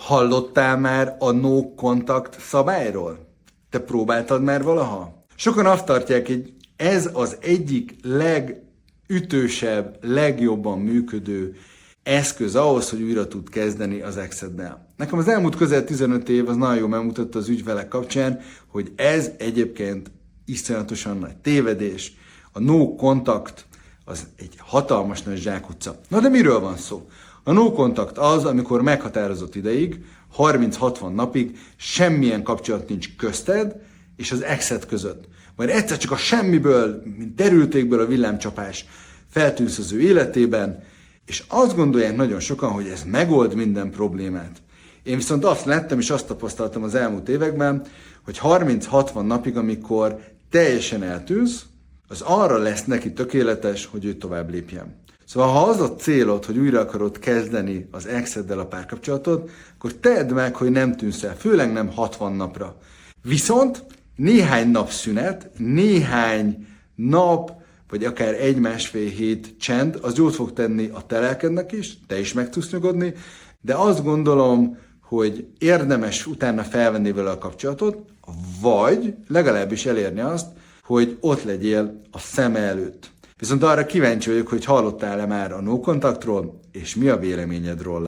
Hallottál már a no contact szabályról? Te próbáltad már valaha? Sokan azt tartják, hogy ez az egyik legütősebb, legjobban működő eszköz ahhoz, hogy újra tud kezdeni az exeddel. Nekem az elmúlt közel 15 év az nagyon jól megmutatta az ügyfelek kapcsán, hogy ez egyébként iszonyatosan nagy tévedés. A no contact az egy hatalmas nagy zsákutca. Na de miről van szó? A no contact az, amikor meghatározott ideig, 30-60 napig semmilyen kapcsolat nincs közted és az exed között. Majd egyszer csak a semmiből, mint derültékből a villámcsapás feltűnsz az ő életében, és azt gondolják nagyon sokan, hogy ez megold minden problémát. Én viszont azt láttam és azt tapasztaltam az elmúlt években, hogy 30-60 napig, amikor teljesen eltűnsz, az arra lesz neki tökéletes, hogy ő tovább lépjen. Szóval ha az a célod, hogy újra akarod kezdeni az exeddel a párkapcsolatot, akkor tedd meg, hogy nem tűnsz el, főleg nem 60 napra. Viszont néhány nap szünet, néhány nap, vagy akár 1-1,5 hét csend, az jót fog tenni a te lelkednek is, te is meg tudsz nyugodni, de azt gondolom, hogy érdemes utána felvenni vele a kapcsolatot, vagy legalábbis elérni azt, hogy ott legyél a szeme előtt. Viszont arra kíváncsi vagyok, hogy hallottál-e már a no contactról, és mi a véleményed róla.